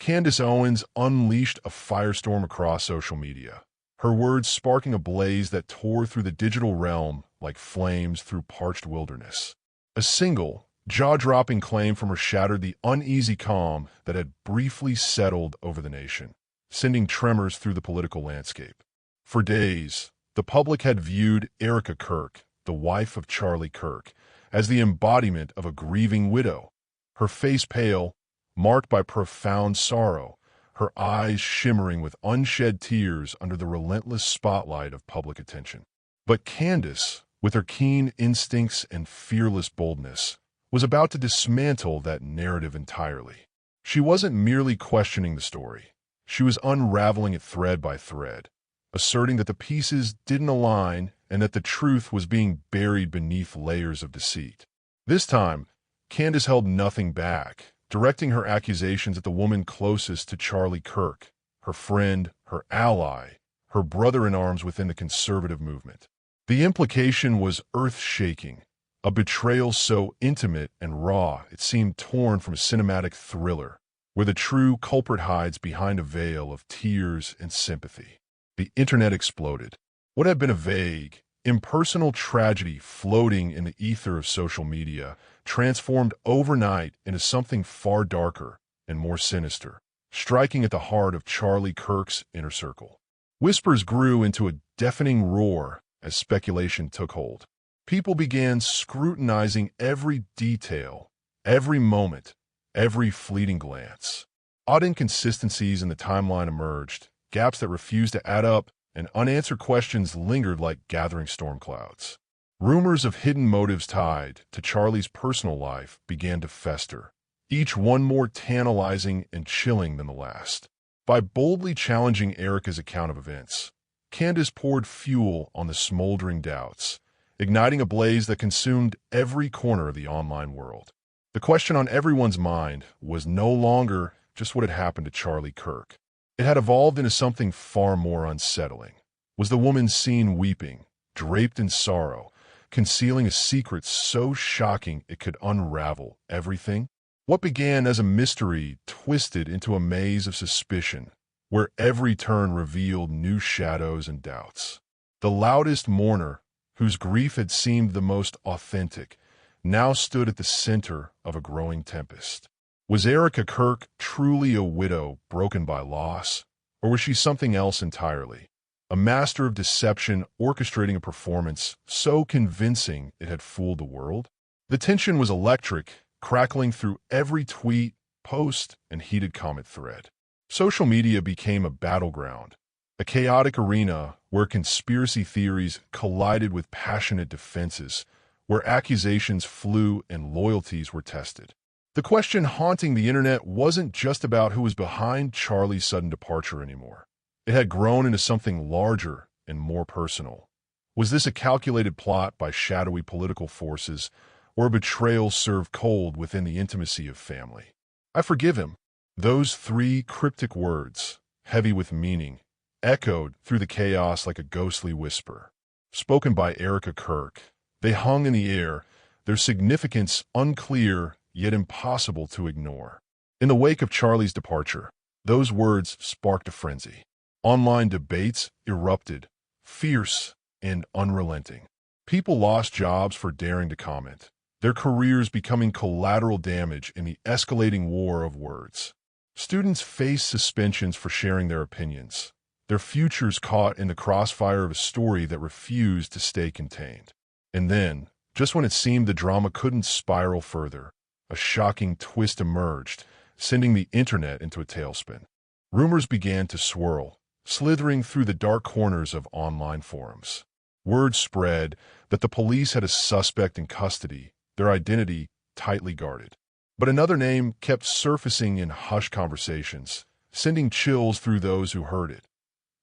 Candace Owens unleashed a firestorm across social media, her words sparking a blaze that tore through the digital realm like flames through parched wilderness. A single, jaw-dropping claim from her shattered the uneasy calm that had briefly settled over the nation, sending tremors through the political landscape. For days, the public had viewed Erica Kirk, the wife of Charlie Kirk, as the embodiment of a grieving widow, her face pale, marked by profound sorrow, her eyes shimmering with unshed tears under the relentless spotlight of public attention. But Candace, with her keen instincts and fearless boldness, was about to dismantle that narrative entirely. She wasn't merely questioning the story. She was unraveling it thread by thread, asserting that the pieces didn't align and that the truth was being buried beneath layers of deceit. This time, Candace held nothing back, directing her accusations at the woman closest to Charlie Kirk, her friend, her ally, her brother-in-arms within the conservative movement. The implication was earth-shaking, a betrayal so intimate and raw it seemed torn from a cinematic thriller, where the true culprit hides behind a veil of tears and sympathy. The internet exploded. What had been a vague, impersonal tragedy floating in the ether of social media transformed overnight into something far darker and more sinister, striking at the heart of Charlie Kirk's inner circle. Whispers grew into a deafening roar as speculation took hold. People began scrutinizing every detail, every moment, every fleeting glance. Odd inconsistencies in the timeline emerged, gaps that refused to add up, and unanswered questions lingered like gathering storm clouds. Rumors of hidden motives tied to Charlie's personal life began to fester, each one more tantalizing and chilling than the last. By boldly challenging Erica's account of events, Candace poured fuel on the smoldering doubts, igniting a blaze that consumed every corner of the online world. The question on everyone's mind was no longer just what had happened to Charlie Kirk. It had evolved into something far more unsettling. Was the woman seen weeping, draped in sorrow, concealing a secret so shocking it could unravel everything? What began as a mystery twisted into a maze of suspicion, where every turn revealed new shadows and doubts. The loudest mourner, whose grief had seemed the most authentic, now stood at the center of a growing tempest. Was Erica Kirk truly a widow broken by loss, or was she something else entirely? A master of deception orchestrating a performance so convincing it had fooled the world? The tension was electric, crackling through every tweet, post, and heated comment thread. Social media became a battleground, a chaotic arena where conspiracy theories collided with passionate defenses, where accusations flew and loyalties were tested. The question haunting the internet wasn't just about who was behind Charlie's sudden departure anymore. It had grown into something larger and more personal. Was this a calculated plot by shadowy political forces, or a betrayal served cold within the intimacy of family? "I forgive him." Those three cryptic words, heavy with meaning, echoed through the chaos like a ghostly whisper. Spoken by Erica Kirk, they hung in the air, their significance unclear yet impossible to ignore. In the wake of Charlie's departure, those words sparked a frenzy. Online debates erupted, fierce and unrelenting. People lost jobs for daring to comment, their careers becoming collateral damage in the escalating war of words. Students faced suspensions for sharing their opinions, their futures caught in the crossfire of a story that refused to stay contained. And then, just when it seemed the drama couldn't spiral further, a shocking twist emerged, sending the internet into a tailspin. Rumors began to swirl, slithering through the dark corners of online forums. Word spread that the police had a suspect in custody, their identity tightly guarded. But another name kept surfacing in hushed conversations, sending chills through those who heard it.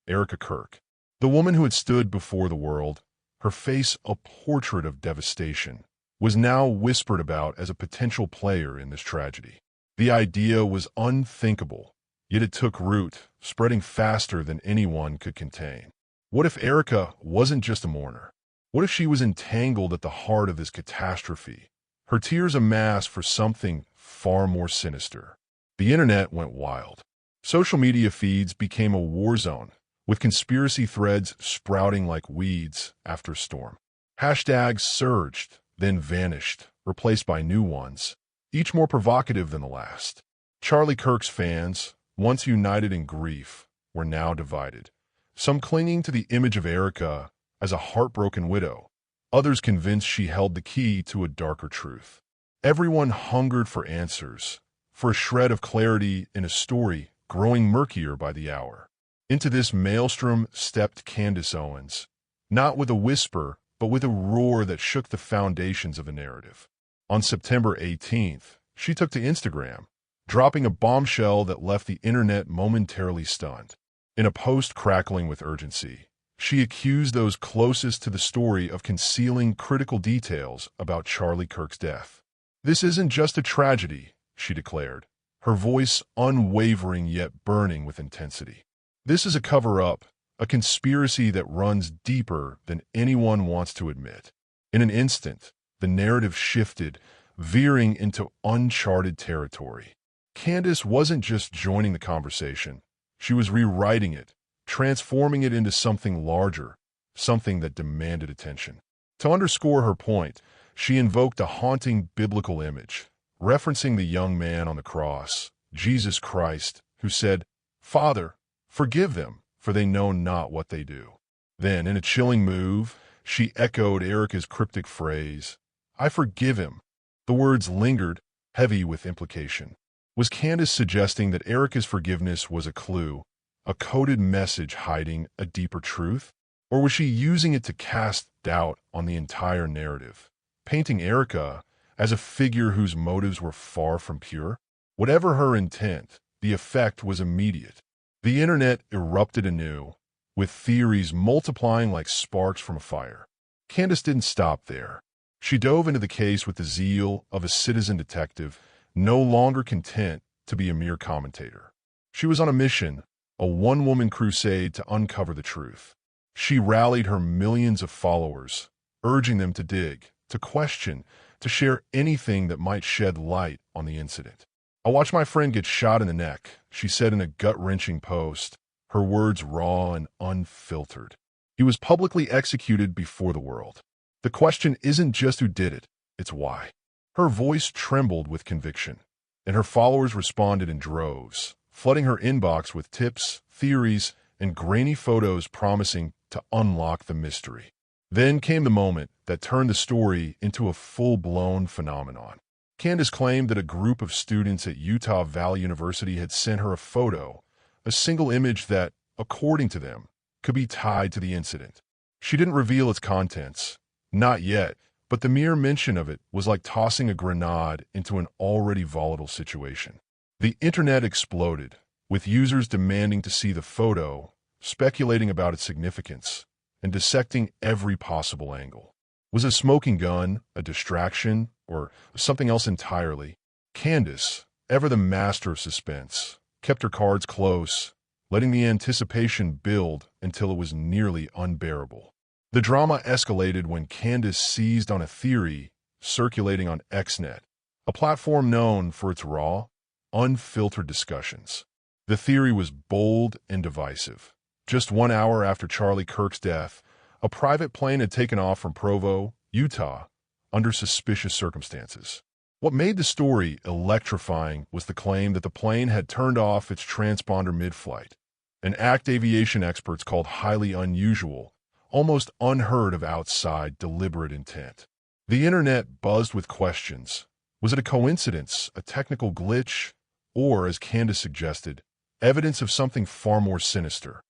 Erica Kirk, the woman who had stood before the world, her face a portrait of devastation, was now whispered about as a potential player in this tragedy. The idea was unthinkable, yet it took root, spreading faster than anyone could contain. What if Erica wasn't just a mourner? What if she was entangled at the heart of this catastrophe, her tears amassed for something far more sinister? The internet went wild. Social media feeds became a war zone, with conspiracy threads sprouting like weeds after a storm. Hashtags surged, then vanished, replaced by new ones, each more provocative than the last. Charlie Kirk's fans, once united in grief, were now divided. Some clinging to the image of Erica as a heartbroken widow, others convinced she held the key to a darker truth. Everyone hungered for answers, for a shred of clarity in a story growing murkier by the hour. Into this maelstrom stepped Candace Owens, not with a whisper, but with a roar that shook the foundations of the narrative. On September 18th, she took to Instagram, dropping a bombshell that left the internet momentarily stunned. In a post crackling with urgency, she accused those closest to the story of concealing critical details about Charlie Kirk's death. "This isn't just a tragedy," she declared, her voice unwavering yet burning with intensity. "This is a cover-up, a conspiracy that runs deeper than anyone wants to admit." In an instant, the narrative shifted, veering into uncharted territory. Candace wasn't just joining the conversation. She was rewriting it, transforming it into something larger, something that demanded attention. To underscore her point, she invoked a haunting biblical image, referencing the young man on the cross, Jesus Christ, who said, "Father, forgive them, for they know not what they do." Then, in a chilling move, she echoed Erica's cryptic phrase, "I forgive him." The words lingered, heavy with implication. Was Candace suggesting that Erica's forgiveness was a clue, a coded message hiding a deeper truth? Or was she using it to cast doubt on the entire narrative, painting Erica as a figure whose motives were far from pure? Whatever her intent, the effect was immediate. The internet erupted anew, with theories multiplying like sparks from a fire. Candace didn't stop there. She dove into the case with the zeal of a citizen detective, no longer content to be a mere commentator. She was on a mission, a one-woman crusade to uncover the truth. She rallied her millions of followers, urging them to dig, to question, to share anything that might shed light on the incident. "I watched my friend get shot in the neck," she said in a gut-wrenching post, her words raw and unfiltered. "He was publicly executed before the world. The question isn't just who did it, it's why." Her voice trembled with conviction, and her followers responded in droves, flooding her inbox with tips, theories, and grainy photos promising to unlock the mystery. Then came the moment that turned the story into a full-blown phenomenon. Candace claimed that a group of students at Utah Valley University had sent her a photo, a single image that, according to them, could be tied to the incident. She didn't reveal its contents, not yet, but the mere mention of it was like tossing a grenade into an already volatile situation. The internet exploded, with users demanding to see the photo, speculating about its significance, and dissecting every possible angle. Was it a smoking gun, a distraction, or something else entirely? Candace, ever the master of suspense, kept her cards close, letting the anticipation build until it was nearly unbearable. The drama escalated when Candace seized on a theory circulating on XNet, a platform known for its raw, unfiltered discussions. The theory was bold and divisive. Just 1 hour after Charlie Kirk's death, a private plane had taken off from Provo, Utah, under suspicious circumstances. What made the story electrifying was the claim that the plane had turned off its transponder mid-flight, an act aviation experts called highly unusual, almost unheard of outside deliberate intent. The internet buzzed with questions. Was it a coincidence, a technical glitch, or, as Candace suggested, evidence of something far more sinister?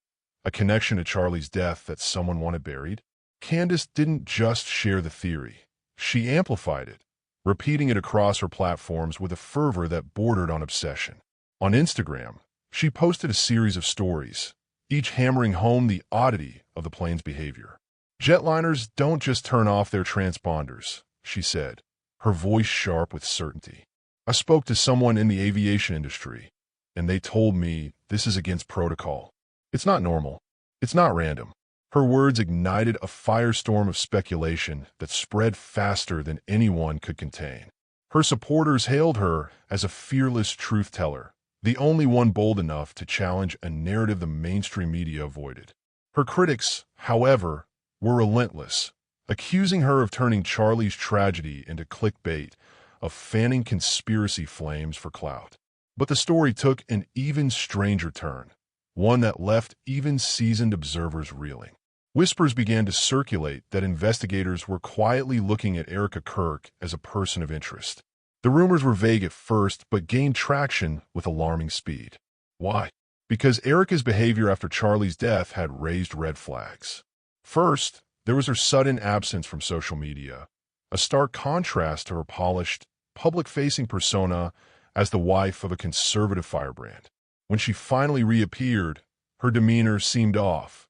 A connection to Charlie's death that someone wanted buried? Candace didn't just share the theory. She amplified it, repeating it across her platforms with a fervor that bordered on obsession. On Instagram, she posted a series of stories, each hammering home the oddity of the plane's behavior. "Jetliners don't just turn off their transponders," she said, her voice sharp with certainty. "I spoke to someone in the aviation industry, and they told me this is against protocol. It's not normal. It's not random." Her words ignited a firestorm of speculation that spread faster than anyone could contain. Her supporters hailed her as a fearless truth-teller, the only one bold enough to challenge a narrative the mainstream media avoided. Her critics, however, were relentless, accusing her of turning Charlie's tragedy into clickbait, of fanning conspiracy flames for clout. But the story took an even stranger turn, one that left even seasoned observers reeling. Whispers began to circulate that investigators were quietly looking at Erica Kirk as a person of interest. The rumors were vague at first, but gained traction with alarming speed. Why? Because Erica's behavior after Charlie's death had raised red flags. First, there was her sudden absence from social media, a stark contrast to her polished, public-facing persona as the wife of a conservative firebrand. When she finally reappeared, her demeanor seemed off,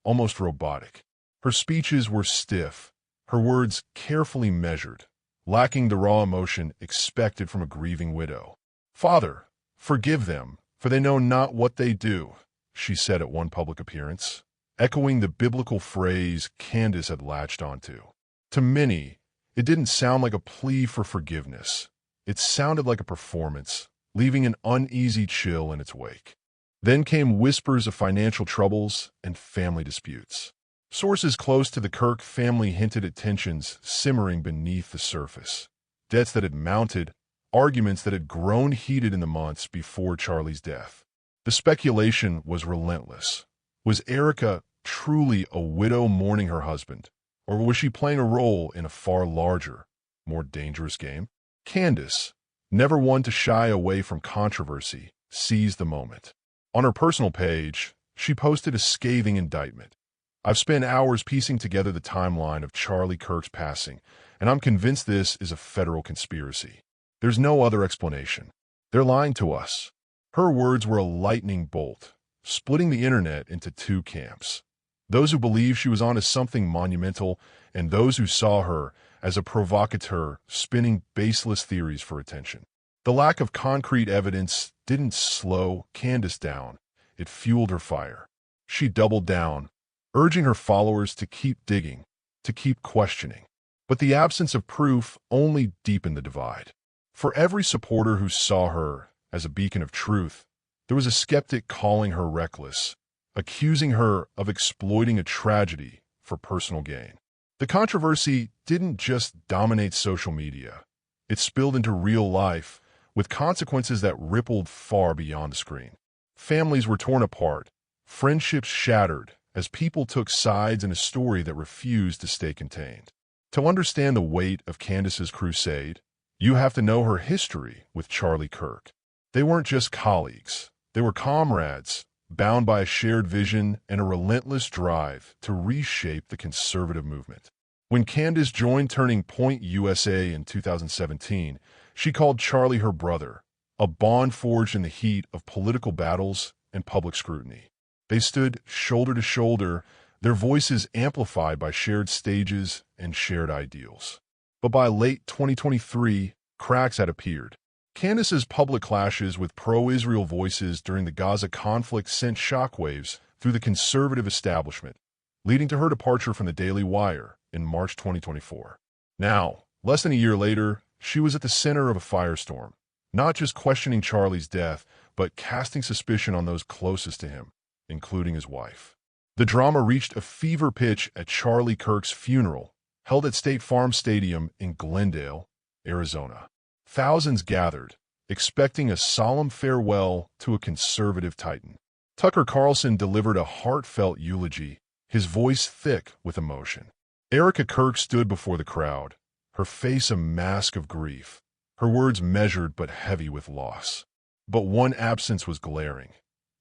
almost robotic. Her speeches were stiff, her words carefully measured, lacking the raw emotion expected from a grieving widow. "Father, forgive them, for they know not what they do," she said at one public appearance, echoing the biblical phrase Candace had latched onto. To many, it didn't sound like a plea for forgiveness. It sounded like a performance, leaving an uneasy chill in its wake. Then came whispers of financial troubles and family disputes. Sources close to the Kirk family hinted at tensions simmering beneath the surface. Debts that had mounted, arguments that had grown heated in the months before Charlie's death. The speculation was relentless. Was Erica truly a widow mourning her husband, or was she playing a role in a far larger, more dangerous game? Candace, never one to shy away from controversy, seized the moment. On her personal page, she posted a scathing indictment. "I've spent hours piecing together the timeline of Charlie Kirk's passing, and I'm convinced this is a federal conspiracy. There's no other explanation. They're lying to us." Her words were a lightning bolt, splitting the internet into two camps. Those who believed she was onto something monumental, and those who saw her as a provocateur spinning baseless theories for attention. The lack of concrete evidence didn't slow Candace down. It fueled her fire. She doubled down, urging her followers to keep digging, to keep questioning. But the absence of proof only deepened the divide. For every supporter who saw her as a beacon of truth, there was a skeptic calling her reckless, accusing her of exploiting a tragedy for personal gain. The controversy didn't just dominate social media. It spilled into real life, with consequences that rippled far beyond the screen. Families were torn apart, friendships shattered, as people took sides in a story that refused to stay contained. To understand the weight of Candace's crusade, you have to know her history with Charlie Kirk. They weren't just colleagues. They were comrades, bound by a shared vision and a relentless drive to reshape the conservative movement. When Candace joined Turning Point USA in 2017, she called Charlie her brother, a bond forged in the heat of political battles and public scrutiny. They stood shoulder to shoulder, their voices amplified by shared stages and shared ideals. But by late 2023, cracks had appeared. Candace's public clashes with pro-Israel voices during the Gaza conflict sent shockwaves through the conservative establishment, leading to her departure from the Daily Wire in March 2024. Now, less than a year later, she was at the center of a firestorm, not just questioning Charlie's death, but casting suspicion on those closest to him, including his wife. The drama reached a fever pitch at Charlie Kirk's funeral, held at State Farm Stadium in Glendale, Arizona. Thousands gathered, expecting a solemn farewell to a conservative titan. Tucker Carlson delivered a heartfelt eulogy, his voice thick with emotion. Erica Kirk stood before the crowd, her face a mask of grief, her words measured but heavy with loss. But one absence was glaring.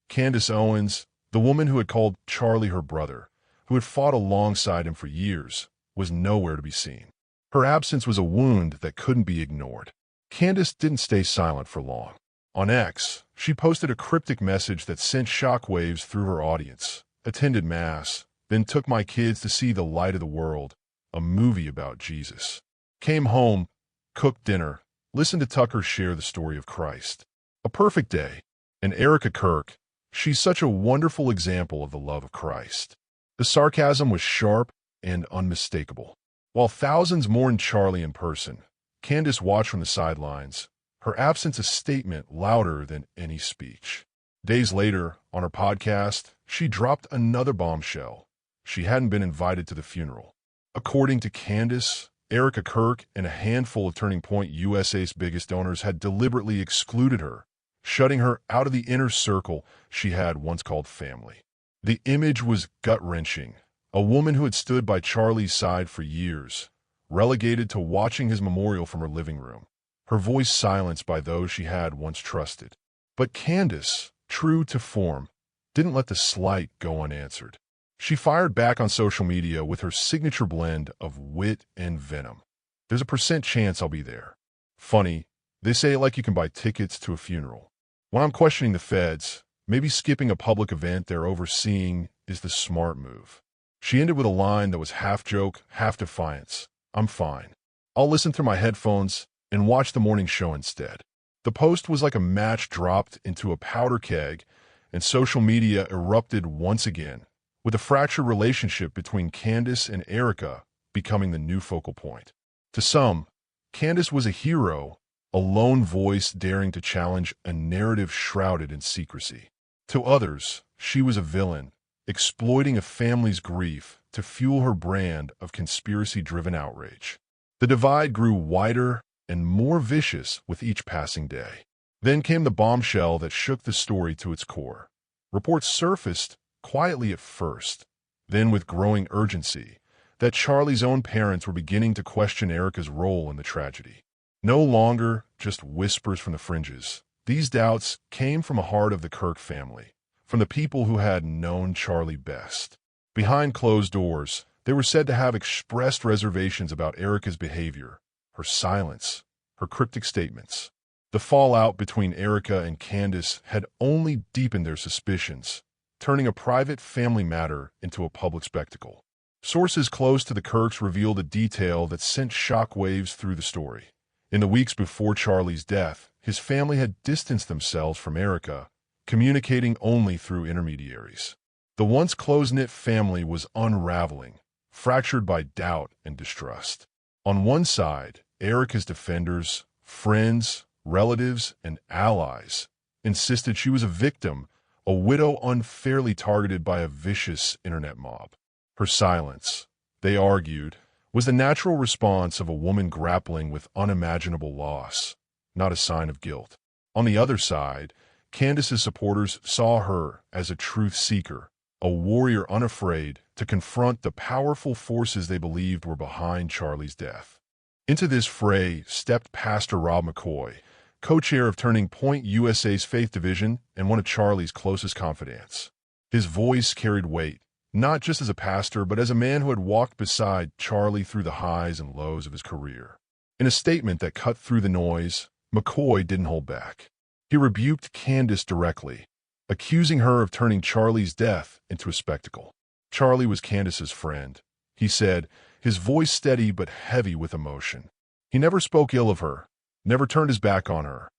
Candace Owens, the woman who had called Charlie her brother, who had fought alongside him for years, was nowhere to be seen. Her absence was a wound that couldn't be ignored. Candace didn't stay silent for long. On X, she posted a cryptic message that sent shockwaves through her audience. "Attended Mass, then took my kids to see The Light of the World, a movie about Jesus. Came home, cooked dinner, listened to Tucker share the story of Christ. A perfect day. And Erica Kirk, she's such a wonderful example of the love of Christ." The sarcasm was sharp and unmistakable. While thousands mourned Charlie in person, Candace watched from the sidelines, her absence a statement louder than any speech. Days later, on her podcast, she dropped another bombshell. She hadn't been invited to the funeral. According to Candace, Erica, Kirk, and a handful of Turning Point USA's biggest donors had deliberately excluded her, shutting her out of the inner circle she had once called family. The image was gut-wrenching. A woman who had stood by Charlie's side for years, relegated to watching his memorial from her living room, her voice silenced by those she had once trusted. But Candace, true to form, didn't let the slight go unanswered. She fired back on social media with her signature blend of wit and venom. "There's a % chance I'll be there. Funny, they say it like you can buy tickets to a funeral. When I'm questioning the feds, maybe skipping a public event they're overseeing is the smart move." She ended with a line that was half joke, half defiance. "I'm fine. I'll listen through my headphones and watch the morning show instead." The post was like a match dropped into a powder keg, and social media erupted once again, with a fractured relationship between Candace and Erica becoming the new focal point. To some, Candace was a hero, a lone voice daring to challenge a narrative shrouded in secrecy. To others, she was a villain, exploiting a family's grief to fuel her brand of conspiracy-driven outrage. The divide grew wider and more vicious with each passing day. Then came the bombshell that shook the story to its core. Reports surfaced quietly at first, then with growing urgency, that Charlie's own parents were beginning to question Erica's role in the tragedy. No longer just whispers from the fringes. These doubts came from the heart of the Kirk family, from the people who had known Charlie best. Behind closed doors, they were said to have expressed reservations about Erica's behavior, her silence, her cryptic statements. The fallout between Erica and Candace had only deepened their suspicions, turning a private family matter into a public spectacle. Sources close to the Kirks revealed a detail that sent shockwaves through the story. In the weeks before Charlie's death, his family had distanced themselves from Erica, communicating only through intermediaries. The once close-knit family was unraveling, fractured by doubt and distrust. On one side, Erica's defenders, friends, relatives, and allies insisted she was a victim, a widow unfairly targeted by a vicious internet mob. Her silence, they argued, was the natural response of a woman grappling with unimaginable loss, not a sign of guilt. On the other side, Candace's supporters saw her as a truth seeker, a warrior unafraid to confront the powerful forces they believed were behind Charlie's death. Into this fray stepped Pastor Rob McCoy, co-chair of Turning Point USA's Faith Division and one of Charlie's closest confidants. His voice carried weight, not just as a pastor, but as a man who had walked beside Charlie through the highs and lows of his career. In a statement that cut through the noise, McCoy didn't hold back. He rebuked Candace directly, accusing her of turning Charlie's death into a spectacle. Charlie was Candace's friend, he said, his voice steady but heavy with emotion. He never spoke ill of her, never turned his back on her,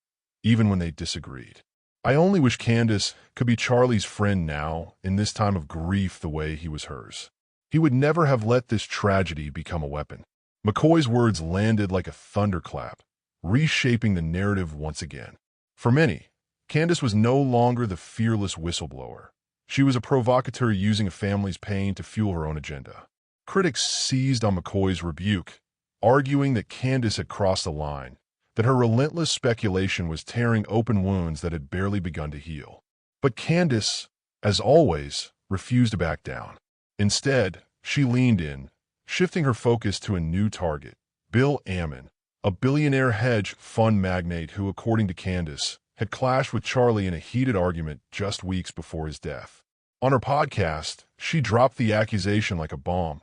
even when they disagreed. "I only wish Candace could be Charlie's friend now, in this time of grief the way he was hers. He would never have let this tragedy become a weapon." McCoy's words landed like a thunderclap, reshaping the narrative once again. For many, Candace was no longer the fearless whistleblower. She was a provocateur using a family's pain to fuel her own agenda. Critics seized on McCoy's rebuke, arguing that Candace had crossed the line, that her relentless speculation was tearing open wounds that had barely begun to heal. But Candace, as always, refused to back down. Instead, she leaned in, shifting her focus to a new target, Bill Ammon, a billionaire hedge fund magnate who, according to Candace, had clashed with Charlie in a heated argument just weeks before his death. On her podcast, she dropped the accusation like a bomb.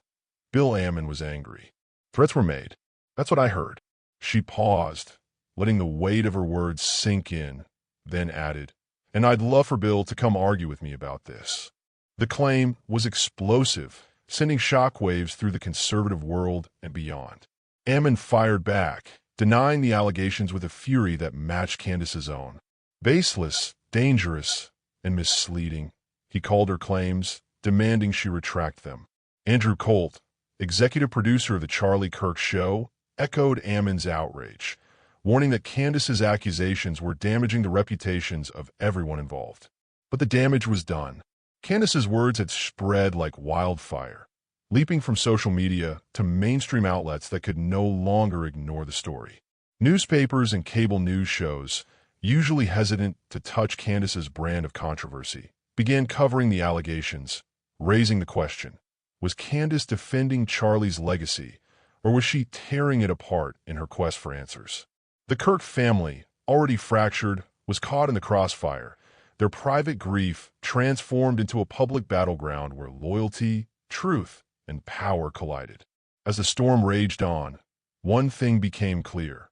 Bill Ammon was angry. "Threats were made. That's what I heard." She paused, letting the weight of her words sink in, then added, "And I'd love for Bill to come argue with me about this." The claim was explosive, sending shockwaves through the conservative world and beyond. Ammon fired back, denying the allegations with a fury that matched Candace's own. Baseless, dangerous, and misleading, he called her claims, demanding she retract them. Andrew Colt, executive producer of The Charlie Kirk Show, echoed Ammon's outrage. warning that Candace's accusations were damaging the reputations of everyone involved. But the damage was done. Candace's words had spread like wildfire, leaping from social media to mainstream outlets that could no longer ignore the story. Newspapers and cable news shows, usually hesitant to touch Candace's brand of controversy, began covering the allegations, raising the question: was Candace defending Charlie's legacy, or was she tearing it apart in her quest for answers? The Kirk family, already fractured, was caught in the crossfire, their private grief transformed into a public battleground where loyalty, truth, and power collided. As the storm raged on, one thing became clear.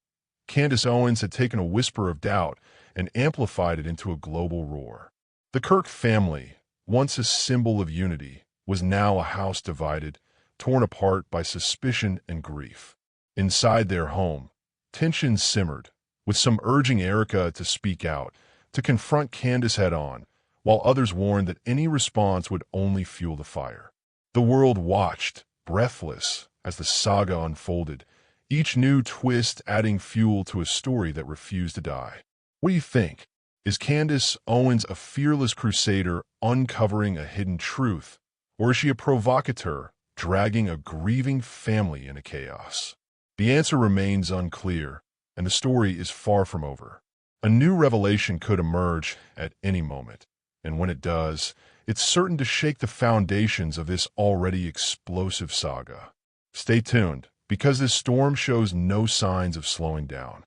Candace Owens had taken a whisper of doubt and amplified it into a global roar. The Kirk family, once a symbol of unity, was now a house divided, torn apart by suspicion and grief. Inside their home, tensions simmered, with some urging Erica to speak out, to confront Candace head-on, while others warned that any response would only fuel the fire. The world watched, breathless, as the saga unfolded, each new twist adding fuel to a story that refused to die. What do you think? Is Candace Owens a fearless crusader uncovering a hidden truth, or is she a provocateur dragging a grieving family into chaos? The answer remains unclear, and the story is far from over. A new revelation could emerge at any moment, and when it does, it's certain to shake the foundations of this already explosive saga. Stay tuned, because this storm shows no signs of slowing down.